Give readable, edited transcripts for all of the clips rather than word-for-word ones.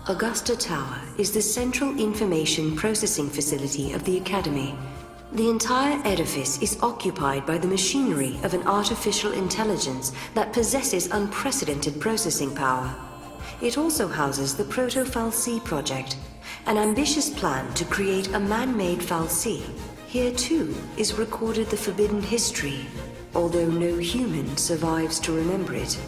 Augusta Tower is the central information processing facility of the Academy. The entire edifice is occupied by the machinery of an artificial intelligence that possesses unprecedented processing power. It also houses the Proto-Fal'Cie project, an ambitious plan to create a man-made Fal'Cie. Here too is recorded the forbidden history, although no human survives to remember it.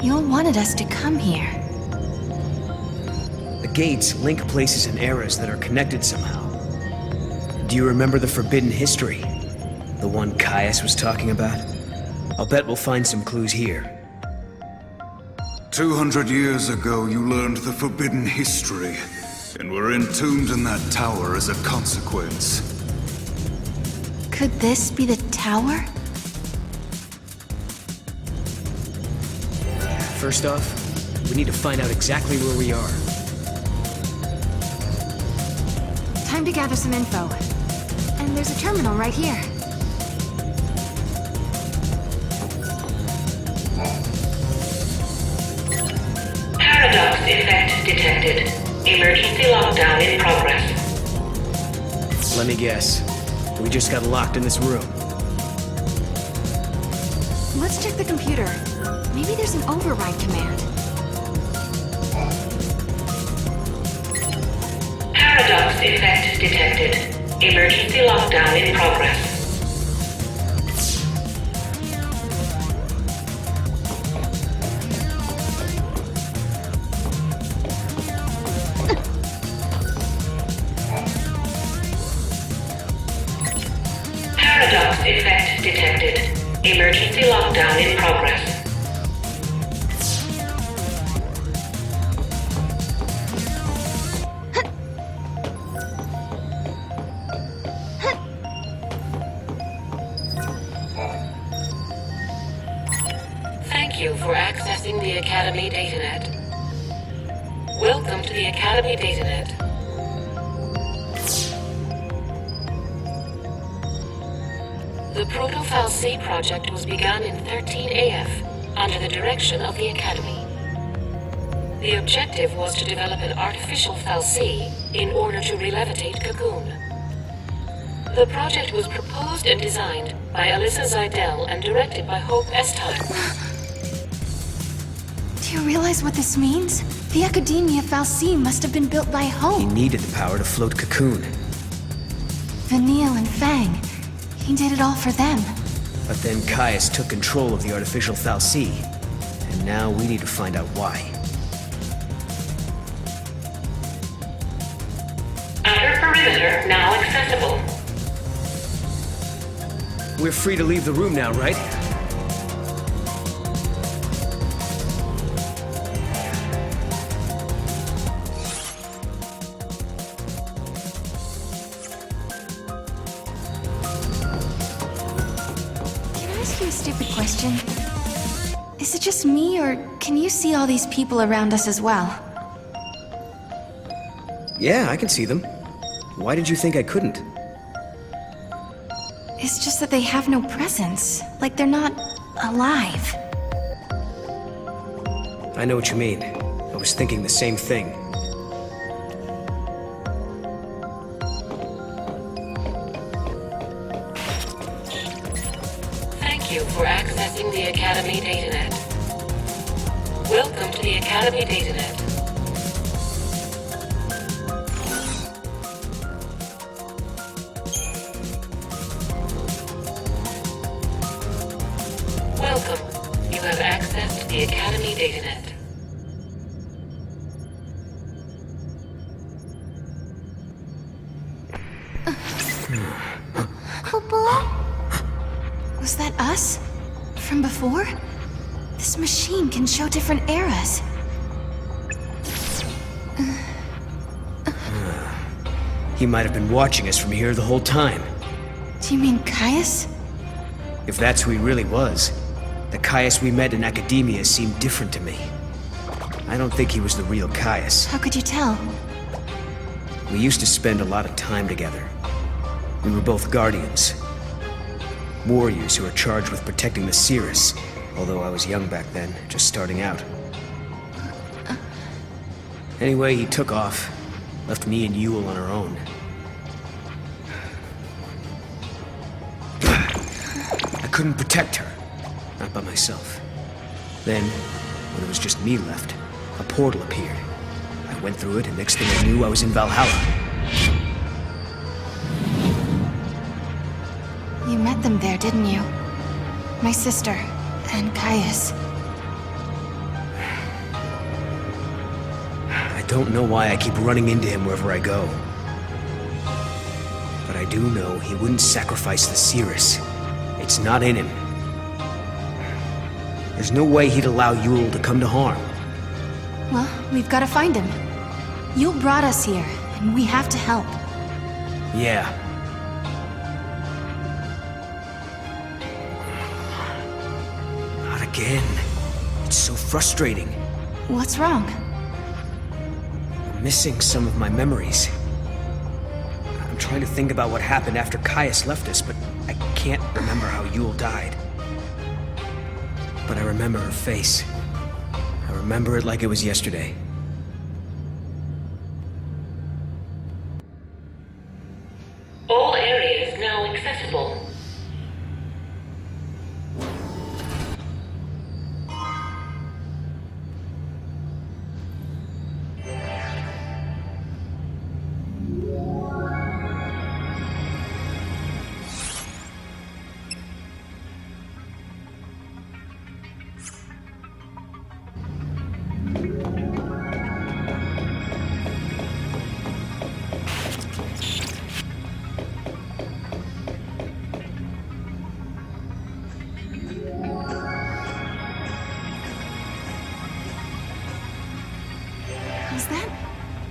You all wanted us to come here. The gates link places and eras that are connected somehow. Do you remember the forbidden history? The one Caius was talking about? I'll bet we'll find some clues here. 200 years ago, you learned the forbidden history, and were entombed in that tower as a consequence. Could this be the tower? First off, we need to find out exactly where we are. Time to gather some info. And there's a terminal right here. Paradox effect detected. Emergency lockdown in progress. Let me guess. We just got locked in this room. Let's check the computer. Maybe there's an override command. Paradox effect detected. Emergency lockdown in progress. Paradox effect detected. Emergency lockdown in progress. Thank you for accessing the Academy DataNet. Welcome to the Academy DataNet. The Proto-Fal'Cie project was begun in 13 AF under the direction of the Academy. The objective was to develop an artificial Fal'Cie in order to relevitate Cocoon. The project was proposed and designed by Alyssa Zidell and directed by Hope Estime. Do you realize what this means? The Academia Fal'Cie must have been built by Hope. He needed the power to float Cocoon. Vanille and Fang. He did it all for them. But then Caius took control of the artificial Fal'Cie. And now we need to find out why. Outer perimeter now accessible. We're free to leave the room now, right? Stupid question. Is it just me, or can you see all these people around us as well? Yeah, I can see them. Why did you think I couldn't? It's just that they have no presence. Like they're not alive. I know what you mean. I was thinking the same thing. Thank you for accessing the Academy Datanet. Welcome to the Academy Datanet. Welcome. You have access to the Academy Datanet. Was that us? From before? This machine can show different eras. He might have been watching us from here the whole time. Do you mean Caius? If that's who he really was, the Caius we met in academia seemed different to me. I don't think he was the real Caius. How could you tell? We used to spend a lot of time together. We were both guardians. Warriors who are charged with protecting the Cirrus, although I was young back then, just starting out. Anyway, he took off, left me and Yule on our own. I couldn't protect her, not by myself. Then, when it was just me left, a portal appeared. I went through it, and next thing I knew, I was in Valhalla. You met them there, didn't you? My sister, and Caius. I don't know why I keep running into him wherever I go. But I do know he wouldn't sacrifice the Cirrus. It's not in him. There's no way he'd allow Yule to come to harm. Well, we've got to find him. Yule brought us here, and we have to help. Yeah. Not again. It's so frustrating. What's wrong? I'm missing some of my memories. I'm trying to think about what happened after Caius left us, but I can't remember how Yule died. But I remember her face. I remember it like it was yesterday. All areas now accessible.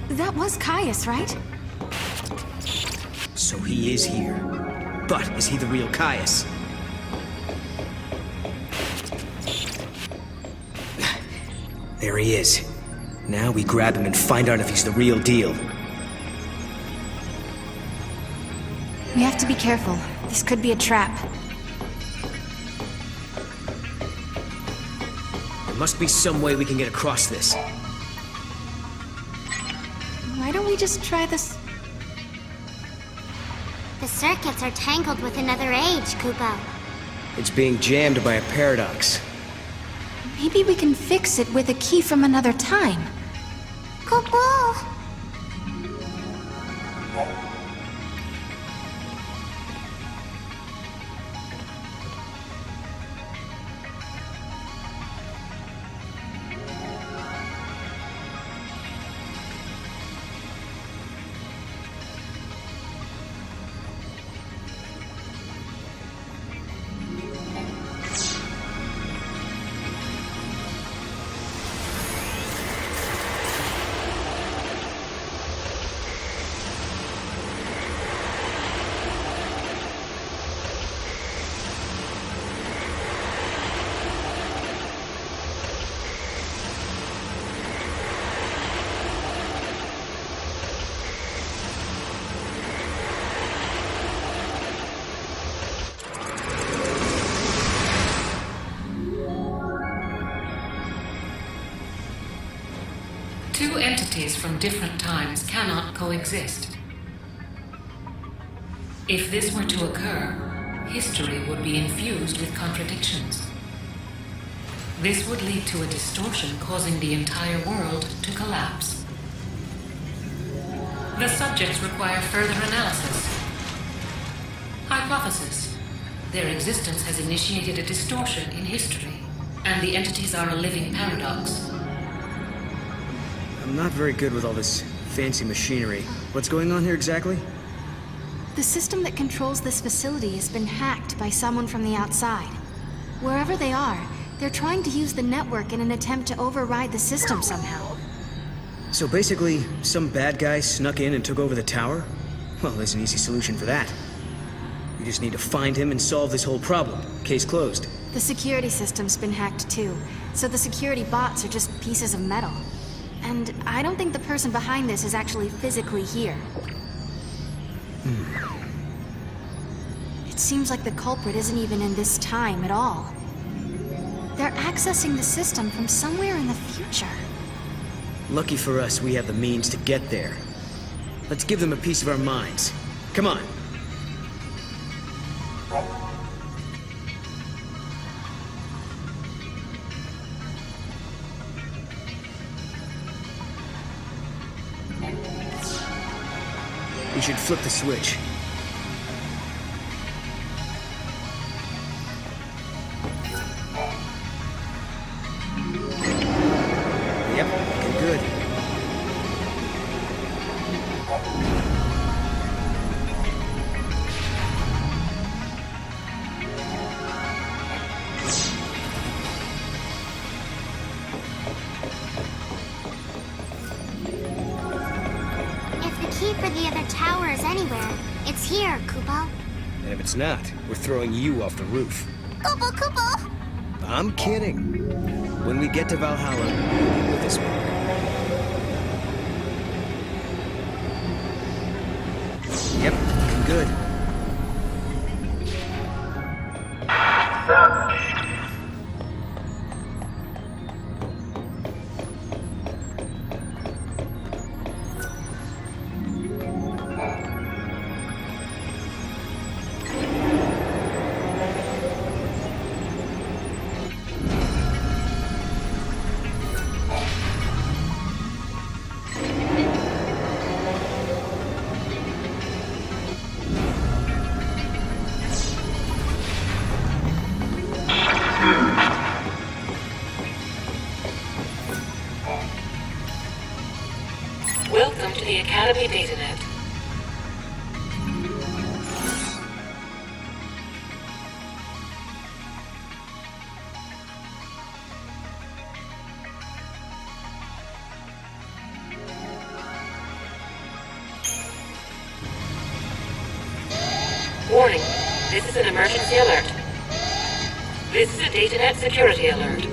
That was Caius, right? So he is here. But is he the real Caius? There he is. Now we grab him and find out if he's the real deal. We have to be careful. This could be a trap. There must be some way we can get across this. Why don't we just try this? The circuits are tangled with another age, Kupo. It's being jammed by a paradox. Maybe we can fix it with a key from another time. Kupo! Two entities from different times cannot coexist. If this were to occur, history would be infused with contradictions. This would lead to a distortion causing the entire world to collapse. The subjects require further analysis. Hypothesis. Their existence has initiated a distortion in history, and the entities are a living paradox. I'm not very good with all this fancy machinery. What's going on here exactly? The system that controls this facility has been hacked by someone from the outside. Wherever they are, they're trying to use the network in an attempt to override the system somehow. So basically, some bad guy snuck in and took over the tower? Well, there's an easy solution for that. We just need to find him and solve this whole problem. Case closed. The security system's been hacked too, so the security bots are just pieces of metal. And I don't think the person behind this is actually physically here. It seems like the culprit isn't even in this time at all. They're accessing the system from somewhere in the future. Lucky for us, we have the means to get there. Let's give them a piece of our minds. Come on. We should flip the switch. Yep, looking good. If the key for the other tower is anywhere, it's here, Kupo. And if it's not, we're throwing you off the roof. Kupo, Kupo! I'm kidding. When we get to Valhalla, we'll be with us, man. Yep, looking good. Welcome to the Academy DataNet. Warning, this is an emergency alert. This is a DataNet security alert.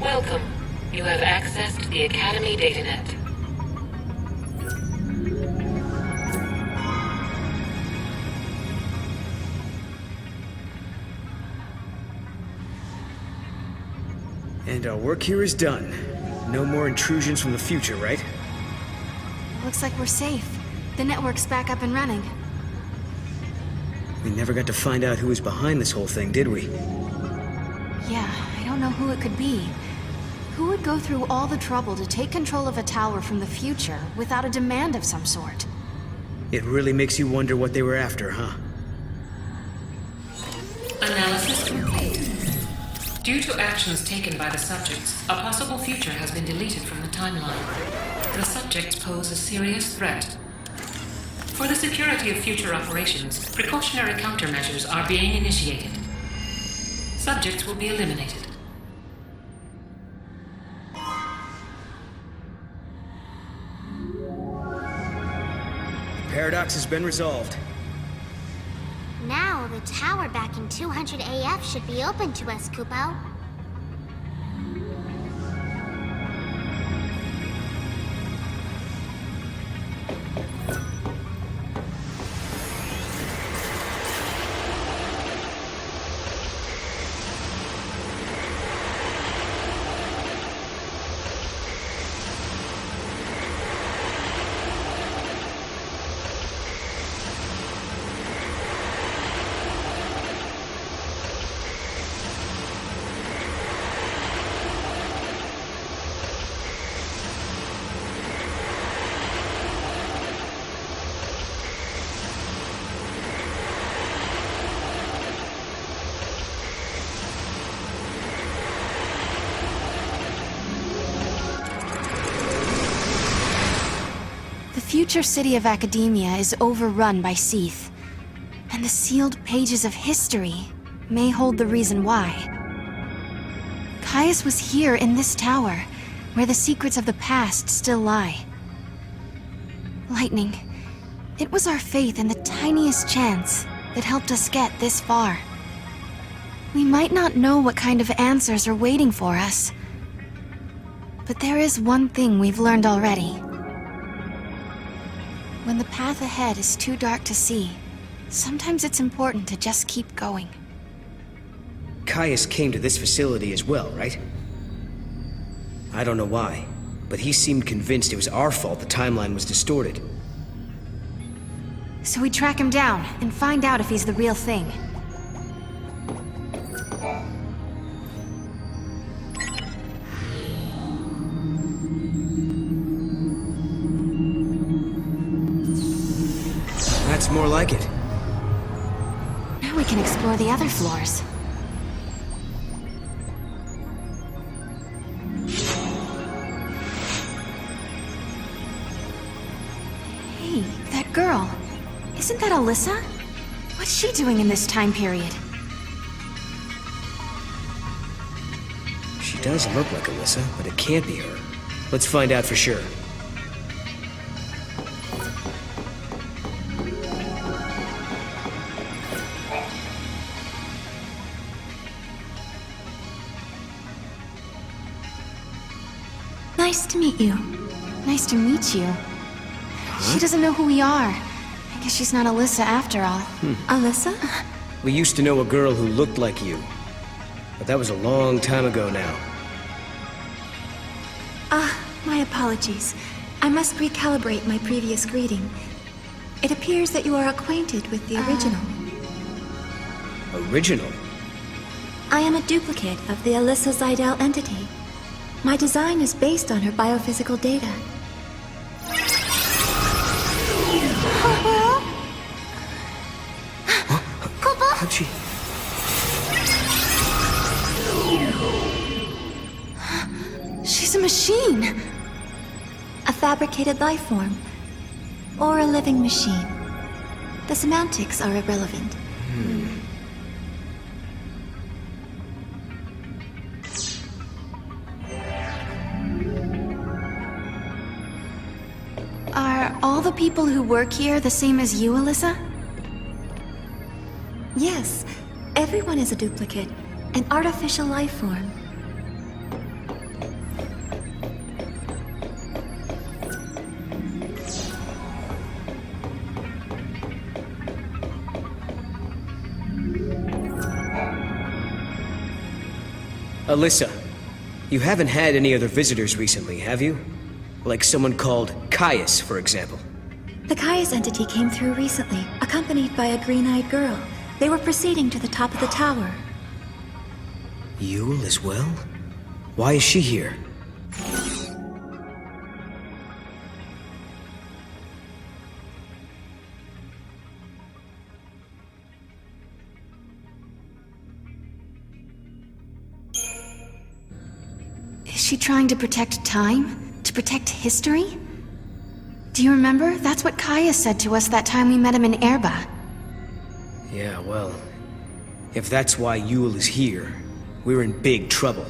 Welcome. You have accessed the Academy DataNet. And our work here is done. No more intrusions from the future, right? Looks like we're safe. The network's back up and running. We never got to find out who was behind this whole thing, did we? Yeah, I don't know who it could be. Who would go through all the trouble to take control of a tower from the future without a demand of some sort? It really makes you wonder what they were after, huh? Analysis complete. Due to actions taken by the subjects, a possible future has been deleted from the timeline. The subjects pose a serious threat. For the security of future operations, precautionary countermeasures are being initiated. Subjects will be eliminated. Paradox has been resolved. Now, the tower back in 200 AF should be open to us, Kupo. The future city of academia is overrun by Seath, and the sealed pages of history may hold the reason why. Caius was here in this tower, where the secrets of the past still lie. Lightning, it was our faith in the tiniest chance that helped us get this far. We might not know what kind of answers are waiting for us, but there is one thing we've learned already. When the path ahead is too dark to see, sometimes it's important to just keep going. Caius came to this facility as well, right? I don't know why, but he seemed convinced it was our fault the timeline was distorted. So we track him down and find out if he's the real thing. That's more like it. Now we can explore the other floors. Hey, that girl. Isn't that Alyssa? What's she doing in this time period? She does look like Alyssa, but it can't be her. Let's find out for sure. Nice to meet you. Nice to meet you. She doesn't know who we are. I guess she's not Alyssa after all. Alyssa? We used to know a girl who looked like you, but that was a long time ago now. My apologies. I must recalibrate my previous greeting. It appears that you are acquainted with the original. Original? I am a duplicate of the Alyssa Zidell entity. My design is based on her biophysical data. How'd she... She's a machine! A fabricated life form. Or a living machine. The semantics are irrelevant. Are all the people who work here the same as you, Alyssa? Yes, everyone is a duplicate. An artificial life form. Alyssa, you haven't had any other visitors recently, have you? Like someone called Caius, for example. The Caius entity came through recently, accompanied by a green-eyed girl. They were proceeding to the top of the tower. Yule as well? Why is she here? she trying to protect time? To protect history? Do you remember? That's what Kaya said to us that time we met him in Erba. Yeah, well, if that's why Yule is here, we're in big trouble.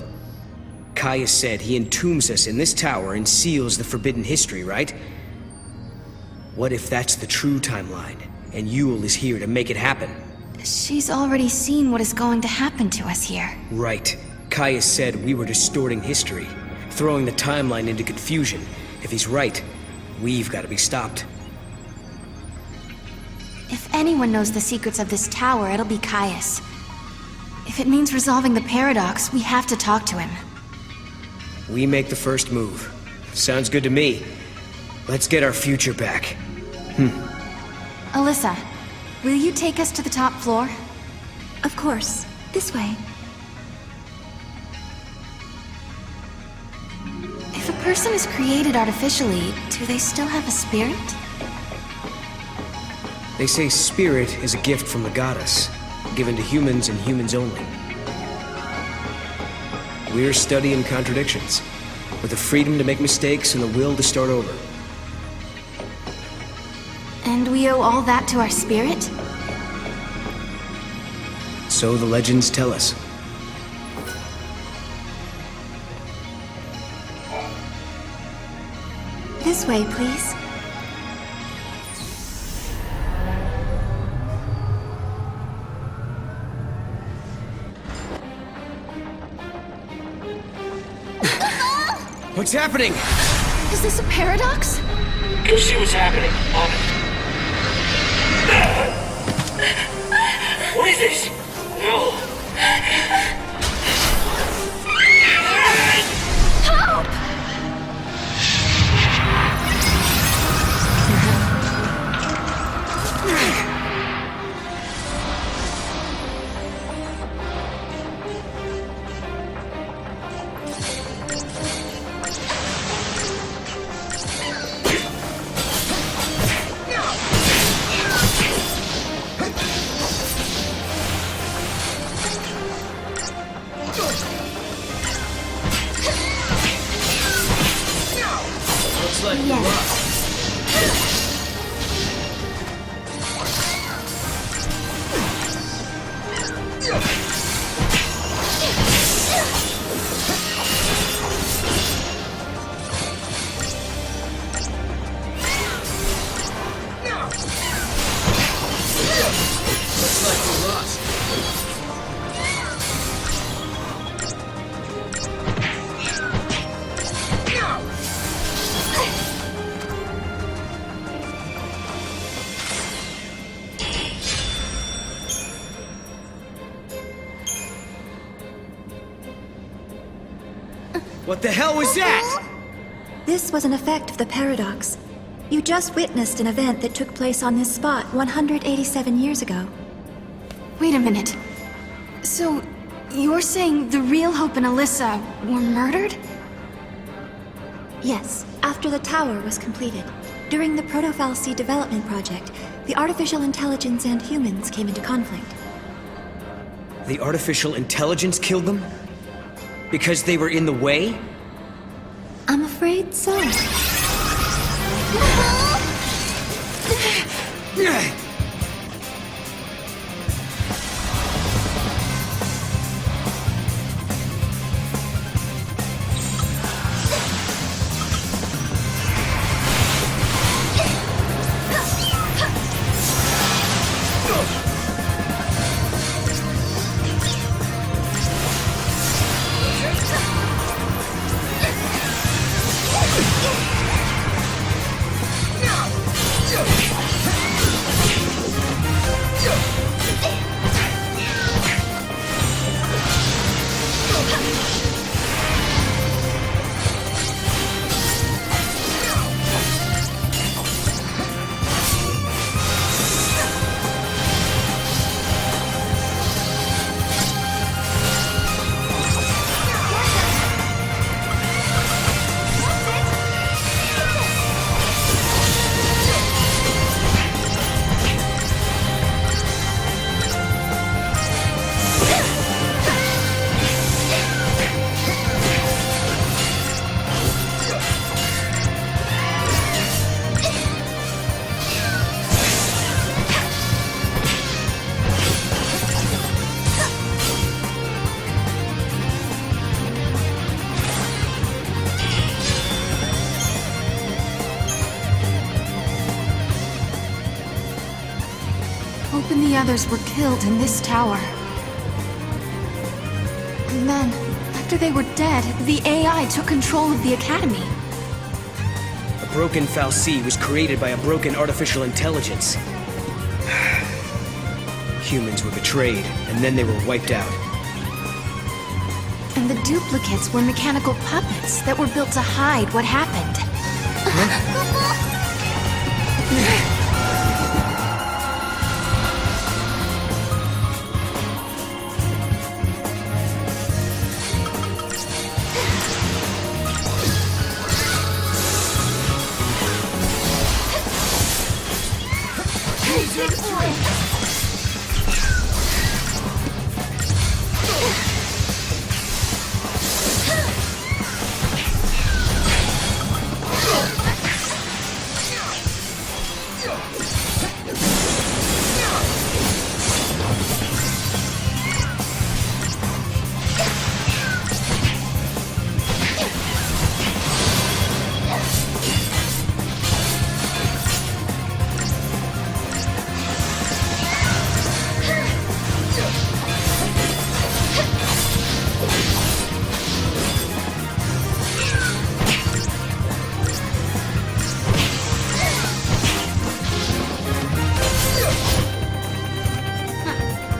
Kaya said he entombs us in this tower and seals the forbidden history, right? What if that's the true timeline, and Yule is here to make it happen? She's already seen what is going to happen to us here. Right. Kaya said we were distorting history, throwing the timeline into confusion. If he's right, we've got to be stopped. If anyone knows the secrets of this tower, it'll be Caius. If it means resolving the paradox, we have to talk to him. We make the first move. Sounds good to me. Let's get our future back. Alyssa, will you take us to the top floor? Of course. This way. If a person is created artificially, do they still have a spirit? They say spirit is a gift from the goddess, given to humans and humans only. We're studying contradictions, with the freedom to make mistakes and the will to start over. And we owe all that to our spirit? So the legends tell us. This way, please. What's happening? Is this a paradox? Go see what's happening. On it. What is this? No. Help! Looks like we lost. Looks like we lost. What the hell was that? This was an effect of the paradox. You just witnessed an event that took place on this spot 187 years ago. Wait a minute. So, you're saying the real Hope and Alyssa were murdered? Yes, after the tower was completed. During the Proto-Fal'Cie development project, the artificial intelligence and humans came into conflict. The artificial intelligence killed them? Because they were in the way? I'm afraid so. and the others were killed in this tower. And then, after they were dead, the AI took control of the Academy. A broken fal'Cie was created by a broken artificial intelligence. Humans were betrayed, and then they were wiped out. And the duplicates were mechanical puppets that were built to hide what happened.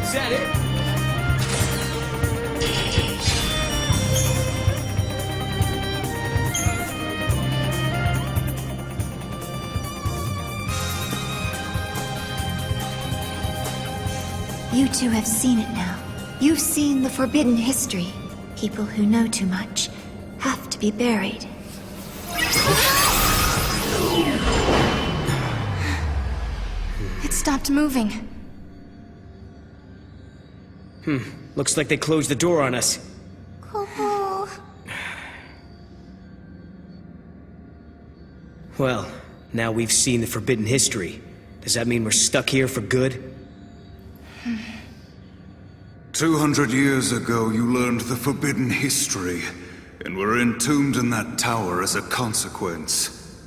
Is that it? You two have seen it now. You've seen the forbidden history. People who know too much have to be buried. It stopped moving. Looks like they closed the door on us. Kupo. Well, now we've seen the forbidden history. Does that mean we're stuck here for good? 200 years ago, you learned the forbidden history, and were entombed in that tower as a consequence.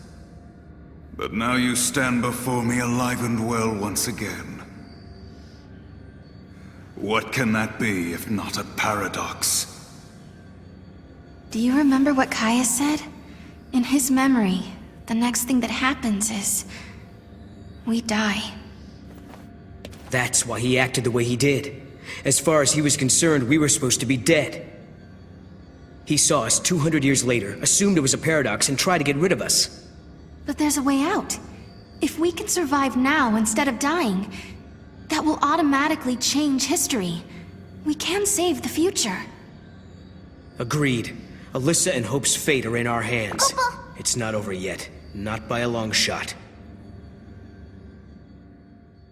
But now you stand before me alive and well once again. What can that be if not a paradox? Do you remember what Kaya said? In his memory, the next thing that happens is... we die. That's why he acted the way he did. As far as he was concerned, we were supposed to be dead. He saw us 200 years later, assumed it was a paradox, and tried to get rid of us. But there's a way out. If we can survive now instead of dying, that will automatically change history. We can save the future. Agreed. Alyssa and Hope's fate are in our hands. It's not over yet. Not by a long shot.